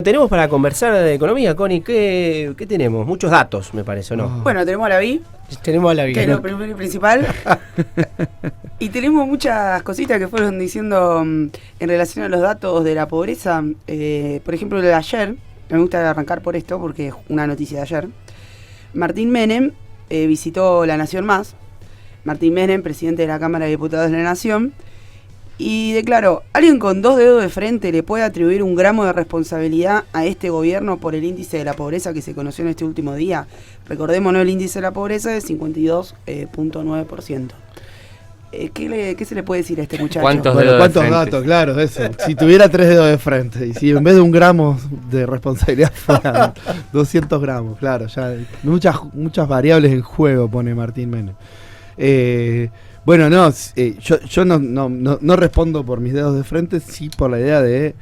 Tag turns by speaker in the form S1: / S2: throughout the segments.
S1: Tenemos para conversar de economía, Connie, ¿qué tenemos? Muchos datos, me parece, ¿no?
S2: Bueno, tenemos a la BI,
S1: Tenemos a la
S2: que es lo primero y principal. Y tenemos muchas cositas que fueron diciendo en relación a los datos de la pobreza. Por ejemplo, lo de ayer, me gusta arrancar por esto porque es una noticia de ayer. Martín Menem visitó La Nación Más. Martín Menem, presidente de la Cámara de Diputados de la Nación. Y declaró, ¿alguien con 2 dedos de frente le puede atribuir un gramo de responsabilidad a este gobierno por el índice de la pobreza que se conoció en este último día? Recordémonos, el índice de la pobreza es 52.9%. ¿Qué se le puede decir a este muchacho?
S1: ¿Cuántos
S3: datos? Claro, eso. Si tuviera 3 dedos de frente y si en vez de 1 gramo de responsabilidad fueran 200 gramos, claro, ya muchas variables en juego pone Martín Menem. Bueno, yo no respondo por mis dedos de frente, sí por la idea de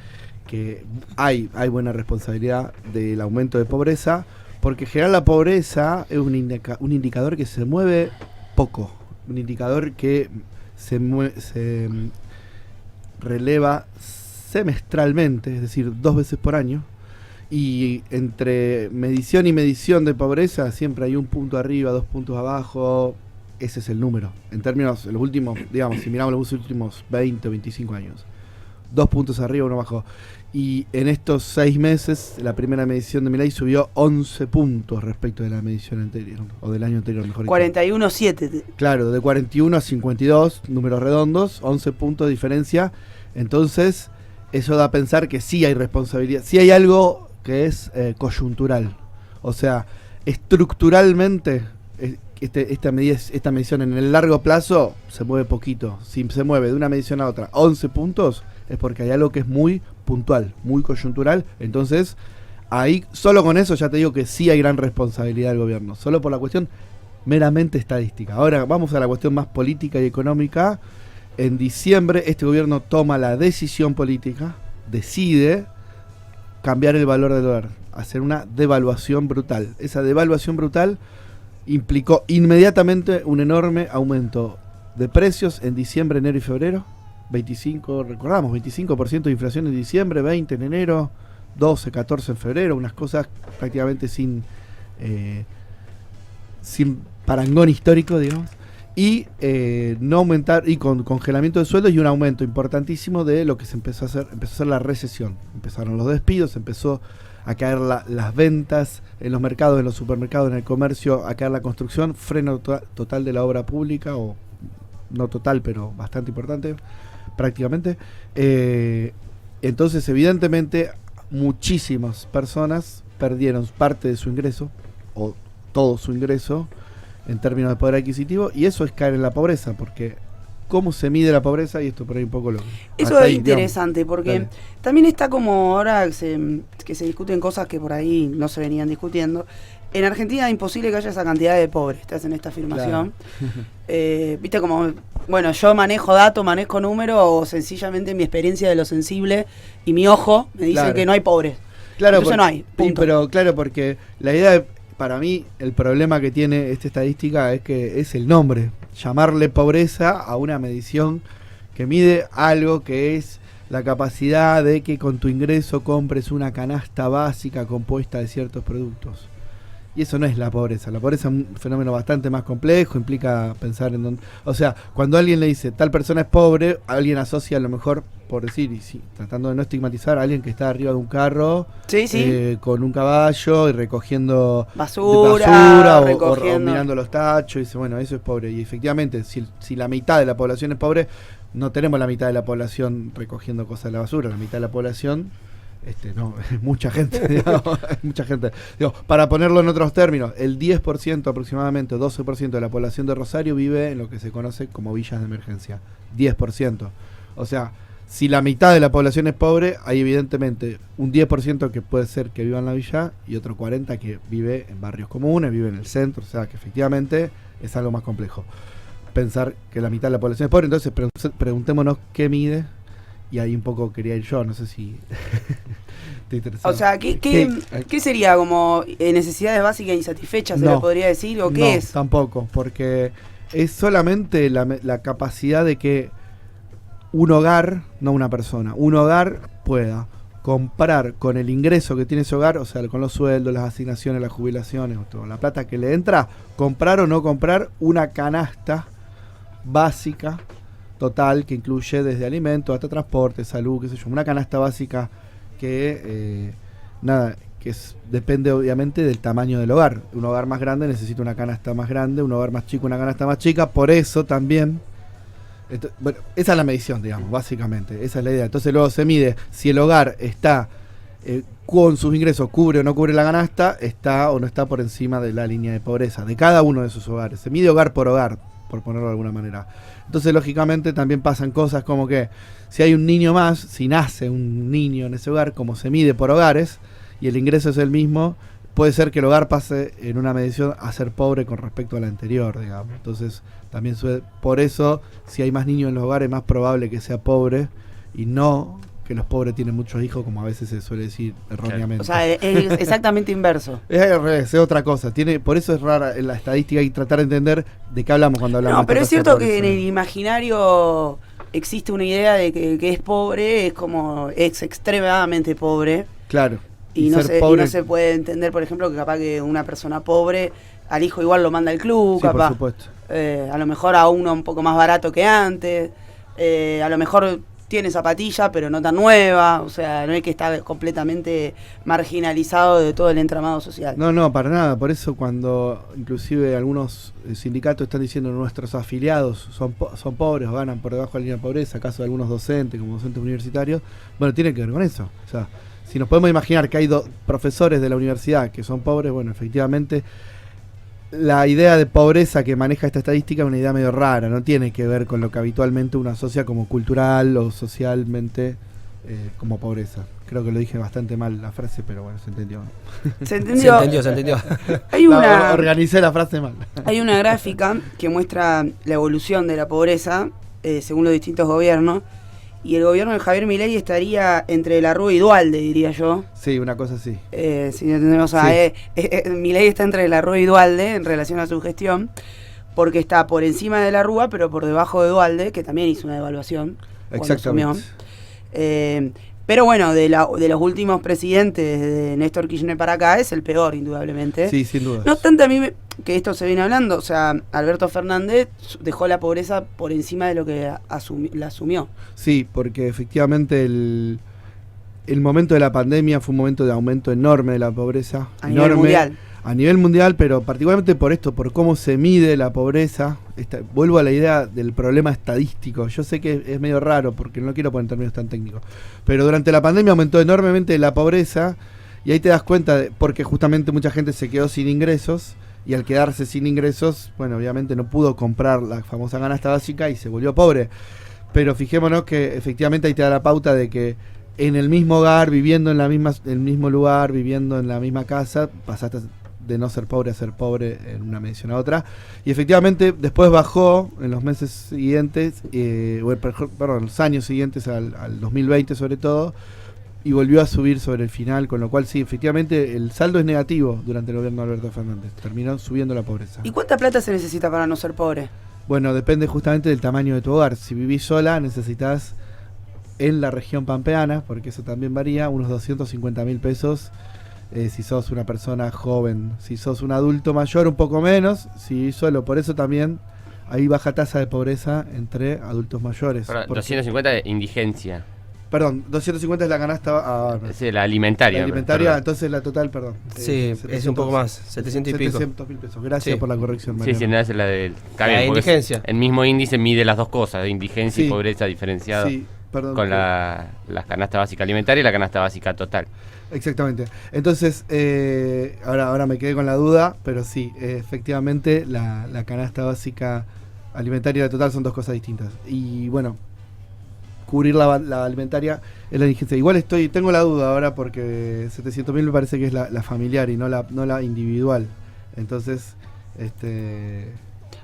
S3: que hay buena responsabilidad del aumento de pobreza, porque en general la pobreza es un indicador que se mueve poco, un indicador que se releva semestralmente, es decir, 2 veces por año, y entre medición y medición de pobreza siempre hay 1 punto arriba, 2 puntos abajo. Ese es el número, en términos, los últimos, digamos, si miramos los últimos 20 o 25 años. 2 puntos arriba, 1 abajo. Y en estos 6 meses, la primera medición de Milei subió 11 puntos respecto de la medición anterior, o del año anterior, mejor dicho.
S2: 41.7.
S3: Claro, de 41 a 52, números redondos, 11 puntos de diferencia. Entonces, eso da a pensar que sí hay responsabilidad, sí hay algo que es coyuntural. O sea, estructuralmente... Esta medición en el largo plazo se mueve poquito. Si se mueve de una medición a otra 11 puntos, es porque hay algo que es muy puntual, muy coyuntural. Entonces, ahí solo con eso ya te digo que sí hay gran responsabilidad del gobierno, solo por la cuestión meramente estadística. Ahora vamos a la cuestión más política y económica. En diciembre este gobierno toma la decisión política, decide cambiar el valor del dólar, hacer una devaluación brutal. Esa devaluación brutal implicó inmediatamente un enorme aumento de precios en diciembre, enero y febrero. 25% de inflación en diciembre, 20% en enero, 12, 14 en febrero, unas cosas prácticamente sin parangón histórico, digamos. Y no aumentar, y con congelamiento de sueldos y un aumento importantísimo de lo que se empezó a hacer la recesión. Empezaron los despidos, empezó a caer las ventas en los mercados, en los supermercados, en el comercio, a caer la construcción, freno total de la obra pública, o no total, pero bastante importante, prácticamente. Entonces, evidentemente, muchísimas personas perdieron parte de su ingreso, o todo su ingreso, en términos de poder adquisitivo, y eso es caer en la pobreza, porque... ¿Cómo se mide la pobreza? Y esto por ahí un poco lo...
S2: Eso es interesante, digamos, porque dale. También está como ahora que se discuten cosas que por ahí no se venían discutiendo. En Argentina es imposible que haya esa cantidad de pobres, estás en esta afirmación. Claro. Viste como, bueno, yo manejo datos, manejo números, o sencillamente mi experiencia de lo sensible y mi ojo me dicen que no hay pobres.
S3: Claro,
S2: entonces no hay, punto.
S3: Pero claro, porque la idea para mí, el problema que tiene esta estadística es que es el nombre. Llamarle pobreza a una medición que mide algo que es la capacidad de que con tu ingreso compres una canasta básica compuesta de ciertos productos. Y eso no es la pobreza. La pobreza es un fenómeno bastante más complejo, implica pensar en dónde... O sea, cuando alguien le dice tal persona es pobre, alguien asocia a lo mejor, por decir, y sí, tratando de no estigmatizar a alguien que está arriba de un carro, con un caballo y recogiendo basura o mirando los tachos, y dice, bueno, eso es pobre. Y efectivamente, si la mitad de la población es pobre, no tenemos la mitad de la población recogiendo cosas de la basura, la mitad de la población... no, es mucha gente, digamos, mucha gente. Digo, para ponerlo en otros términos, el 10% aproximadamente, 12% de la población de Rosario vive en lo que se conoce como villas de emergencia. 10%. O sea, si la mitad de la población es pobre, hay evidentemente un 10% que puede ser que viva en la villa y otro 40% que vive en barrios comunes, vive en el centro. O sea, que efectivamente es algo más complejo pensar que la mitad de la población es pobre. Entonces preguntémonos qué mide. Y ahí un poco quería ir yo, no sé si te interesa.
S2: O sea, ¿qué sería? ¿Como necesidades básicas insatisfechas, se le podría decir? ¿O qué es?
S3: No, tampoco, porque es solamente la capacidad de que un hogar, no una persona, un hogar pueda comprar con el ingreso que tiene ese hogar, o sea, con los sueldos, las asignaciones, las jubilaciones, todo, la plata que le entra, comprar o no comprar una canasta básica total que incluye desde alimentos hasta transporte, salud, qué sé yo, una canasta básica que depende obviamente del tamaño del hogar. Un hogar más grande necesita una canasta más grande, un hogar más chico una canasta más chica, por eso también bueno, esa es la medición, digamos, básicamente, esa es la idea. Entonces luego se mide si el hogar está con sus ingresos, cubre o no cubre la canasta, está o no está por encima de la línea de pobreza, de cada uno de esos hogares. Se mide hogar, por ponerlo de alguna manera. Entonces, lógicamente, también pasan cosas como que si hay un niño más, si nace un niño en ese hogar, como se mide por hogares, y el ingreso es el mismo, puede ser que el hogar pase en una medición a ser pobre con respecto a la anterior, digamos. Entonces, también por eso, si hay más niños en los hogares, es más probable que sea pobre, y no que los pobres tienen muchos hijos, como a veces se suele decir erróneamente.
S2: O sea, es exactamente inverso.
S3: Es al revés, es otra cosa. Por eso es rara la estadística y tratar de entender de qué hablamos cuando hablamos.
S2: No, pero es cierto que en el imaginario existe una idea de que es pobre, es extremadamente pobre.
S3: Claro.
S2: Y no se puede entender, por ejemplo, que capaz que una persona pobre al hijo igual lo manda al club,
S3: sí,
S2: capaz.
S3: Por supuesto.
S2: A lo mejor a uno un poco más barato que antes. A lo mejor tiene zapatilla, pero no tan nueva. O sea, no es que está completamente marginalizado de todo el entramado social.
S3: No, para nada. Por eso cuando inclusive algunos sindicatos están diciendo nuestros afiliados son pobres o ganan por debajo de la línea de pobreza, caso de algunos docentes, como docentes universitarios, bueno, tiene que ver con eso. O sea, si nos podemos imaginar que hay profesores de la universidad que son pobres, bueno, efectivamente la idea de pobreza que maneja esta estadística es una idea medio rara, no tiene que ver con lo que habitualmente uno asocia como cultural o socialmente como pobreza. Creo que lo dije bastante mal la frase, pero bueno, se entendió.
S2: Se entendió.
S1: Se entendió.
S3: Organicé la frase mal.
S2: Hay una gráfica que muestra la evolución de la pobreza según los distintos gobiernos. Y el gobierno de Javier Milei estaría entre la Rúa y Duhalde, diría yo.
S3: Sí, una cosa así.
S2: Si entendemos, Milei está entre la Rúa y Duhalde en relación a su gestión, porque está por encima de la Rúa, pero por debajo de Duhalde, que también hizo una devaluación.
S3: Exactamente.
S2: Pero bueno, de los últimos presidentes de Néstor Kirchner para acá, es el peor, indudablemente.
S3: Sí, sin duda.
S2: No obstante, a mí que esto se viene hablando, o sea, Alberto Fernández dejó la pobreza por encima de lo que la asumió.
S3: Sí, porque efectivamente el momento de la pandemia fue un momento de aumento enorme de la pobreza.
S2: A nivel mundial.
S3: A nivel mundial, pero particularmente por cómo se mide la pobreza. Vuelvo a la idea del problema estadístico. Yo sé que es medio raro porque no quiero poner términos tan técnicos, pero durante la pandemia aumentó enormemente la pobreza y ahí te das cuenta porque justamente mucha gente se quedó sin ingresos y al quedarse sin ingresos, bueno, obviamente no pudo comprar la famosa canasta básica y se volvió pobre. Pero fijémonos que efectivamente ahí te da la pauta de que en el mismo hogar, viviendo en el mismo lugar, viviendo en la misma casa, pasaste de no ser pobre a ser pobre en una medición a otra. Y efectivamente después bajó en los meses siguientes, los años siguientes al 2020 sobre todo, y volvió a subir sobre el final, con lo cual sí, efectivamente el saldo es negativo durante el gobierno de Alberto Fernández. Terminó subiendo la pobreza.
S2: ¿Y cuánta plata se necesita para no ser pobre?
S3: Bueno, depende justamente del tamaño de tu hogar. Si vivís sola, necesitas en la región pampeana, porque eso también varía, unos 250.000 pesos. Si sos una persona joven, si sos un adulto mayor, un poco menos. Si solo, por eso también hay baja tasa de pobreza entre adultos mayores.
S4: Perdón, 250 de indigencia.
S3: Perdón, 250 es la canasta.
S4: Sí, la alimentaria.
S3: La alimentaria, entonces la total, perdón.
S1: Sí, es un poco más, 700 y pico.
S3: 700.000 pesos. Gracias por la corrección,
S4: María. Sí, no es la del...
S1: La indigencia.
S4: El mismo índice mide las dos cosas, de indigencia y pobreza diferenciada.
S3: Sí, perdón.
S4: Con la canasta básica alimentaria y la canasta básica total.
S3: Exactamente. Entonces, ahora me quedé con la duda, pero sí, efectivamente la canasta básica alimentaria y la total son dos cosas distintas. Y bueno, cubrir la alimentaria es la indigencia. Igual tengo la duda ahora porque 700.000 me parece que es la familiar y no la individual. Entonces,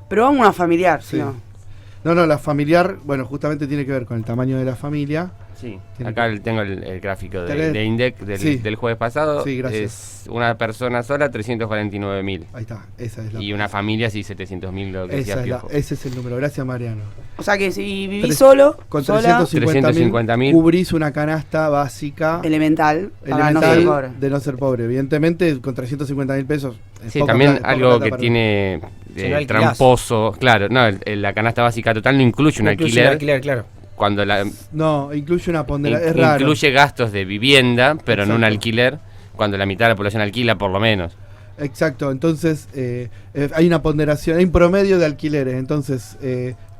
S2: Pero vamos a una familiar,
S3: sí.
S2: ¿no?
S3: No, la familiar, bueno, justamente tiene que ver con el tamaño de la familia.
S4: Sí,
S3: Tiene
S4: acá
S3: que-
S4: tengo el gráfico
S3: ¿Tenés?
S4: de INDEC
S3: Sí.
S4: del jueves pasado.
S3: Sí, gracias.
S4: Es una persona sola, 349.000.
S3: Ahí está, esa es la.
S4: Y una familia, sí, 700.000, lo que decía
S3: esa es la-
S4: Piojo.
S3: ese es el número. Gracias, Mariano.
S2: O sea que si vivís
S3: Tres-
S2: solo,
S3: Con
S2: sola,
S3: 350.000 cubrís una canasta básica
S2: elemental, para no ser
S3: elemental
S2: pobre.
S3: de no ser pobre. Evidentemente, con 350.000 pesos. es
S4: Sí,
S3: poca
S4: también
S3: plata,
S4: algo
S3: poca plata
S4: que
S3: para-
S4: tiene
S1: Si no alquilás.
S4: tramposo. Claro, no, la canasta básica total no incluye un
S1: No incluye
S4: alquiler.
S1: un alquiler, claro.
S4: Cuando
S3: No, incluye una ponderación. Es raro.
S4: incluye gastos de vivienda, pero no un
S3: Exacto.
S4: alquiler, cuando la mitad de la población alquila, por lo menos.
S3: Exacto, entonces hay una ponderación, hay un promedio de alquileres, entonces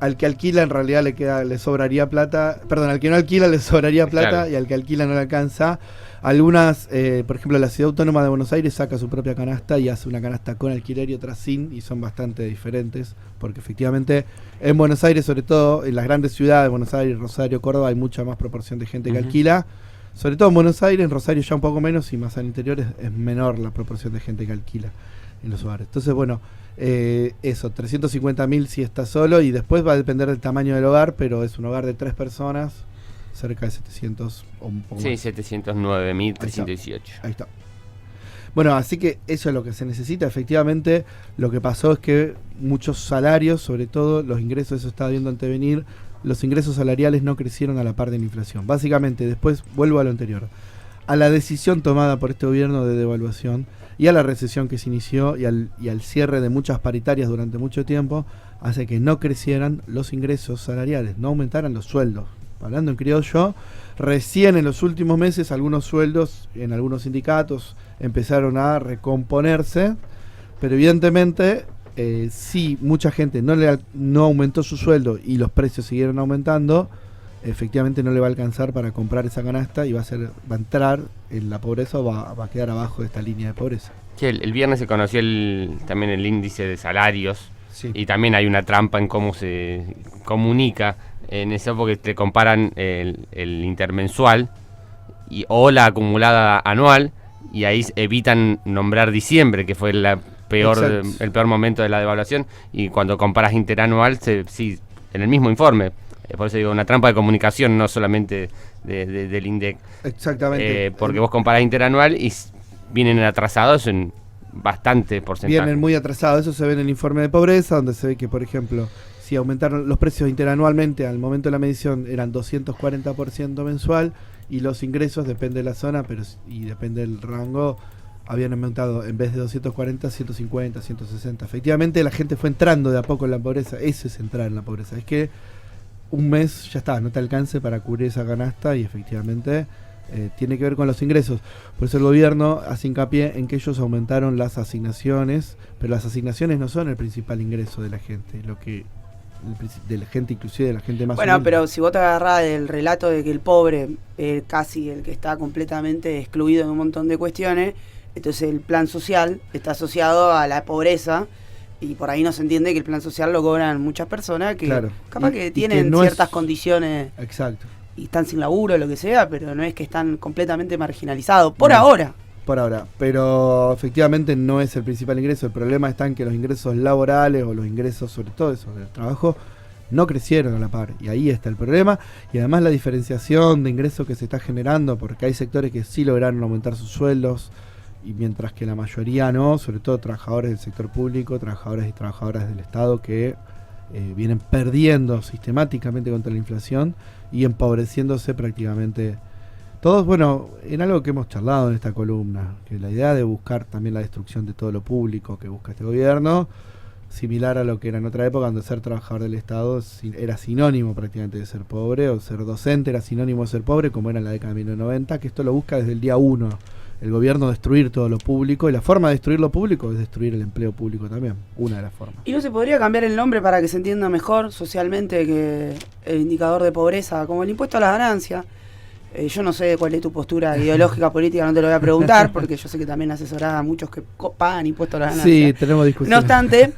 S3: al que alquila en realidad le sobraría plata, perdón, al que no alquila le sobraría plata
S4: Claro.
S3: y al que alquila no le alcanza. Algunas, por ejemplo, la Ciudad Autónoma de Buenos Aires saca su propia canasta y hace una canasta con alquiler y otra sin, y son bastante diferentes, porque efectivamente en Buenos Aires, sobre todo en las grandes ciudades, Buenos Aires, Rosario, Córdoba, hay mucha más proporción de gente que
S4: Ujú.
S3: alquila. Sobre todo en Buenos Aires, en Rosario ya un poco menos y más al interior es menor la proporción de gente que alquila en los hogares. Entonces, bueno, eso, 350.000 si está solo y después va a depender del tamaño del hogar, pero es un hogar de 3 personas, cerca de 700 o un poco
S4: Sí,
S3: más.
S4: 709.318.
S3: Ahí está. Bueno, así que eso es lo que se necesita. Efectivamente, lo que pasó es que muchos salarios, sobre todo los ingresos, eso estaba viendo antevenir, los ingresos salariales no crecieron a la par de la inflación. Básicamente, después vuelvo a lo anterior, a la decisión tomada por este gobierno de devaluación y a la recesión que se inició y al cierre de muchas paritarias durante mucho tiempo, hace que no crecieran los ingresos salariales, no aumentaran los sueldos. Hablando en criollo, recién en los últimos meses algunos sueldos en algunos sindicatos empezaron a recomponerse, pero evidentemente si mucha gente no aumentó su sueldo y los precios siguieron aumentando, efectivamente no le va a alcanzar para comprar esa canasta y va a entrar en la pobreza o va a quedar abajo de esta línea de pobreza.
S4: Sí, el viernes se conoció también el índice de salarios.
S3: Sí.
S4: Y también hay una trampa en cómo se comunica en eso, porque te comparan el intermensual o la acumulada anual, y ahí evitan nombrar diciembre, que fue el peor momento de la devaluación, y cuando comparas interanual, sí, en el mismo informe. Por eso digo, una trampa de comunicación, no solamente del INDEC.
S3: Exactamente.
S4: Porque vos comparás interanual y vienen atrasados en bastante porcentaje.
S3: Vienen muy atrasados, eso se ve en el informe de pobreza, donde se ve que, por ejemplo, si aumentaron los precios interanualmente al momento de la medición eran 240% mensual, y los ingresos, depende de la zona y depende del rango, habían aumentado en vez de 240, 150, 160. Efectivamente la gente fue entrando de a poco en la pobreza. Eso es entrar en la pobreza, es que un mes ya está, no te alcance para cubrir esa canasta, y efectivamente tiene que ver con los ingresos. Por eso el gobierno hace hincapié en que ellos aumentaron las asignaciones, pero las asignaciones no son el principal ingreso de la gente, de la gente, inclusive de la gente más
S2: Bueno,
S3: humilde.
S2: pero si vos te agarrás del relato de que el pobre es casi el que está completamente excluido en un montón de cuestiones, entonces el plan social está asociado a la pobreza, y por ahí no se entiende que el plan social lo cobran muchas personas que
S3: Claro.
S2: capaz
S3: Y
S2: que
S3: que
S2: tienen
S3: no
S2: ciertas
S3: es-
S2: condiciones
S3: Exacto.
S2: y están sin laburo o lo que sea, pero no es que están completamente marginalizados por
S3: No.
S2: ahora.
S3: Por ahora, pero efectivamente no es el principal ingreso. El problema está en que los ingresos laborales o los ingresos, sobre todo eso del trabajo, no crecieron a la par, y ahí está el problema. Y además la diferenciación de ingresos que se está generando, porque hay sectores que sí lograron aumentar sus sueldos, y mientras que la mayoría no, sobre todo trabajadores del sector público, trabajadores y trabajadoras del Estado que vienen perdiendo sistemáticamente contra la inflación y empobreciéndose prácticamente todos. Bueno, en algo que hemos charlado en esta columna, que la idea de buscar también la destrucción de todo lo público que busca este gobierno, similar a lo que era en otra época, donde ser trabajador del Estado era sinónimo prácticamente de ser pobre, o ser docente era sinónimo de ser pobre, como era en la década de 1990, que esto lo busca desde el día 1. El gobierno destruir todo lo público, y la forma de destruir lo público es destruir el empleo público también, una de las formas.
S2: ¿Y no se podría cambiar el nombre para que se entienda mejor socialmente que el indicador de pobreza, como el impuesto a las ganancias? Yo no sé cuál es tu postura ideológica política, no te lo voy a preguntar, porque yo sé que también asesorás a muchos que pagan impuestos a las ganancias.
S3: Sí, tenemos discusión.
S2: No obstante,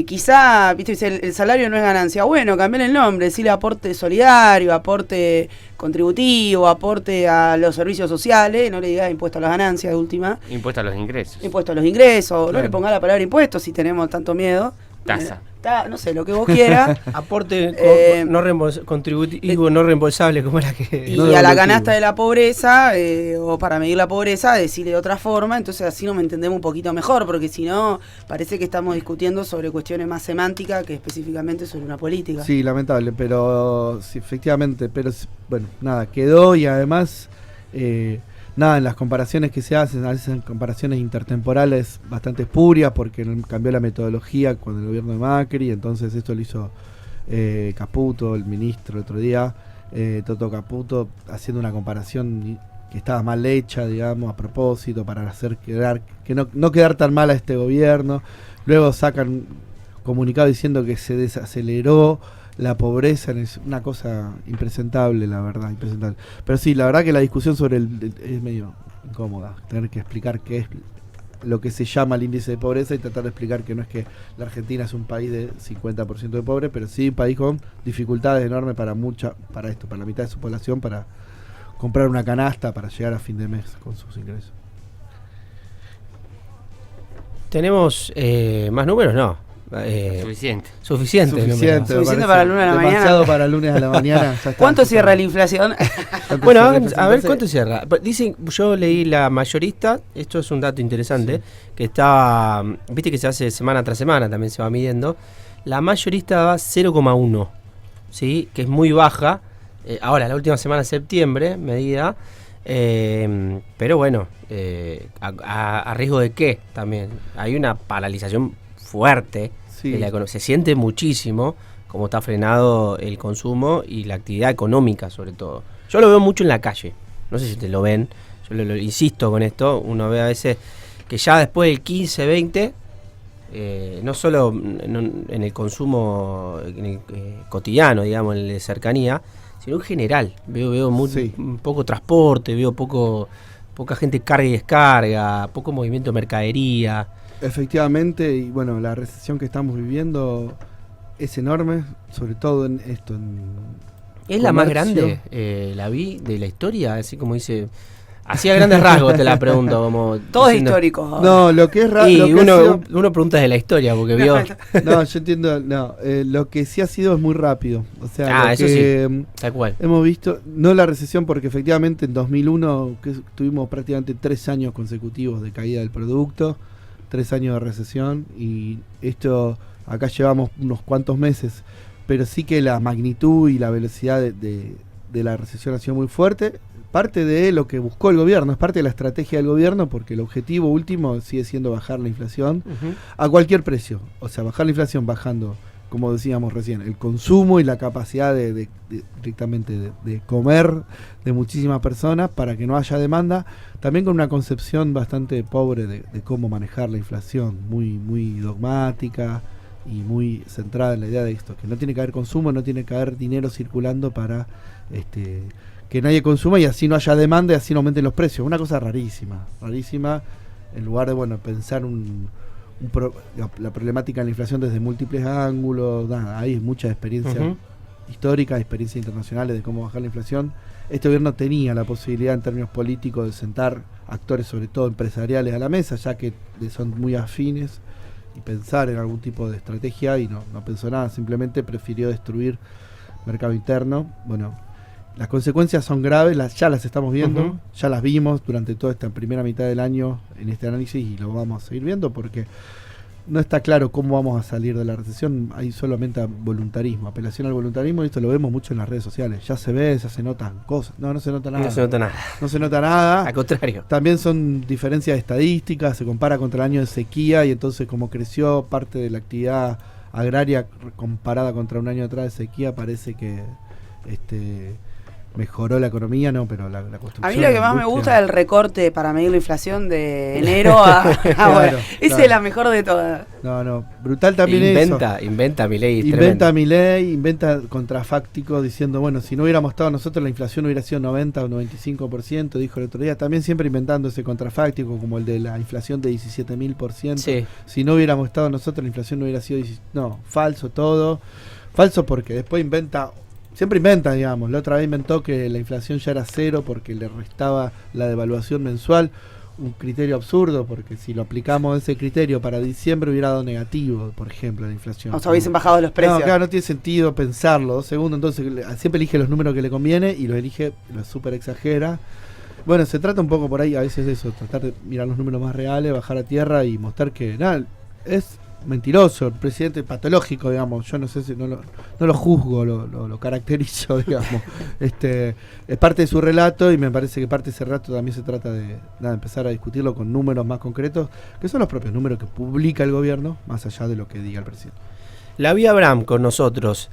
S2: quizá, viste, dice, el salario no es ganancia. Bueno, cambiar el nombre, decirle aporte solidario, aporte contributivo, aporte a los servicios sociales, no le digas impuesto a las ganancias de última,
S4: Impuesto a los ingresos.
S2: impuesto a los ingresos, no
S3: Claro.
S2: le ponga la palabra impuestos si tenemos tanto miedo.
S4: Tasa.
S2: no sé, lo que vos quieras.
S1: Aporte
S2: Eh,
S1: contributivo no reembolsable, como era que...
S2: Y
S3: No
S2: a la
S3: devolutivo.
S2: canasta de la pobreza, o para medir la pobreza, decirle de otra forma, entonces así nos entendemos un poquito mejor, porque si no, parece que estamos discutiendo sobre cuestiones más semánticas que específicamente sobre una política.
S3: Sí, lamentable, pero sí, efectivamente, bueno, nada, quedó y además, nada, en las comparaciones que se hacen, a veces en comparaciones intertemporales bastante espurias, porque cambió la metodología con el gobierno de Macri, entonces esto lo hizo Caputo, el ministro, el otro día, Toto Caputo, haciendo una comparación que estaba mal hecha, digamos, a propósito, para hacer no quedar tan mal a este gobierno. Luego sacan comunicado diciendo que se desaceleró la pobreza, es una cosa impresentable, la verdad, impresentable. Pero sí, la verdad que la discusión sobre es medio incómoda, tener que explicar qué es lo que se llama el índice de pobreza y tratar de explicar que no es que la Argentina es un país de 50% de pobres, pero sí un país con dificultades enormes para la mitad de su población, para comprar una canasta para llegar a fin de mes con sus ingresos.
S1: ¿Tenemos más números? No.
S4: Suficiente.
S1: Suficiente.
S3: Suficiente,
S1: números.
S2: Suficiente
S3: me
S2: para el
S3: parece.
S2: lunes a la
S3: Demasiado
S2: mañana.
S3: para el lunes a la mañana. Ya está.
S2: ¿Cuánto cierra la inflación?
S1: Bueno, a ver cuánto cierra. Dicen, yo leí la mayorista, esto es un dato interesante, que está, viste que se hace semana tras semana, también se va midiendo. La mayorista va 0,1, ¿sí? Que es muy baja. Ahora, la última semana de septiembre, medida. Pero bueno, a riesgo de qué también. Hay una paralización fuerte.
S3: Sí.
S1: De la economía. Se siente muchísimo cómo está frenado el consumo y la actividad económica, sobre todo. Yo lo veo mucho en la calle. No sé si te lo ven. Yo lo insisto con esto. Uno ve a veces que ya después del 15-20, no solo en el consumo cotidiano, digamos, en el de cercanía, sino en general. Veo poco transporte, veo poca gente carga y descarga, poco movimiento de mercadería.
S3: Efectivamente, y bueno, la recesión que estamos viviendo es enorme, sobre todo en esto.
S1: Es la más
S3: comercio.
S1: grande, la vi de la historia, así como dice, así a grandes rasgos te la pregunto, como
S2: Todo es
S1: diciendo-
S2: histórico.
S3: No, lo que es raro.
S1: Y uno pregunta de la historia, porque vio...
S3: No, yo entiendo. No, lo que sí ha sido es muy rápido. O sea, lo
S1: eso
S3: que
S1: Tal cual.
S3: hemos visto, no la recesión, porque efectivamente en 2001 tuvimos prácticamente 3 años consecutivos de caída del producto, 3 años de recesión, y esto acá llevamos unos cuantos meses, pero sí que la magnitud y la velocidad de la recesión ha sido muy fuerte. Parte de lo que buscó el gobierno, es parte de la estrategia del gobierno, porque el objetivo último sigue siendo bajar la inflación a cualquier precio. O sea, bajar la inflación bajando, como decíamos recién, el consumo y la capacidad directamente de comer de muchísimas personas para que no haya demanda, también con una concepción bastante pobre de cómo manejar la inflación, muy dogmática y muy centrada en la idea de esto, que no tiene que haber consumo, no tiene que haber dinero circulando para que nadie consuma y así no haya demanda y así no aumenten los precios. Una cosa rarísima, en lugar de pensar la problemática de la inflación desde múltiples ángulos. Hay mucha experiencia histórica, experiencias internacionales de cómo bajar la inflación. Este gobierno tenía la posibilidad en términos políticos de sentar actores, sobre todo empresariales, a la mesa, ya que son muy afines, y pensar en algún tipo de estrategia, y no pensó nada, simplemente prefirió destruir mercado interno. Bueno, las consecuencias son graves, ya las estamos viendo, ya las vimos durante toda esta primera mitad del año en este análisis, y lo vamos a seguir viendo porque no está claro cómo vamos a salir de la recesión. Hay solamente voluntarismo, apelación al voluntarismo, y esto lo vemos mucho en las redes sociales. Ya se notan cosas. No se nota nada.
S1: No se nota nada.
S3: No se nota nada.
S1: Al contrario.
S3: También son diferencias estadísticas, se compara contra el año de sequía, y entonces como creció parte de la actividad agraria comparada contra un año atrás de sequía, parece que mejoró la economía, pero la construcción.
S2: A mí lo que más me gusta es el recorte para medir la inflación de enero
S3: Claro,
S2: esa es la mejor de todas.
S3: No, brutal también
S1: Inventa Milei.
S3: Inventa Milei, inventa contrafáctico diciendo, bueno, si no hubiéramos estado nosotros la inflación hubiera sido 90 o 95%, dijo el otro día, también siempre inventando ese contrafáctico como el de la inflación de 17.000%.
S1: Sí.
S3: Si no hubiéramos estado nosotros la inflación no hubiera sido falso todo. Falso porque después siempre inventa, digamos. La otra vez inventó que la inflación ya era cero porque le restaba la devaluación mensual. un criterio absurdo, porque si lo aplicamos ese criterio para diciembre hubiera dado negativo, por ejemplo, la inflación.
S2: O sea, hubiesen bajado los precios.
S3: No, claro, no tiene sentido pensarlo. 2 segundos, entonces siempre elige los números que le conviene y los elige, los super exagera. Bueno, se trata un poco por ahí, a veces de eso, tratar de mirar los números más reales, bajar a tierra y mostrar que nada, es mentiroso, el presidente patológico, digamos. Yo no sé si no lo juzgo, lo caracterizo, digamos. Es parte de su relato y me parece que parte de ese relato también se trata de empezar a discutirlo con números más concretos, que son los propios números que publica el gobierno, más allá de lo que diga el presidente.
S1: La vi a Abraham con nosotros.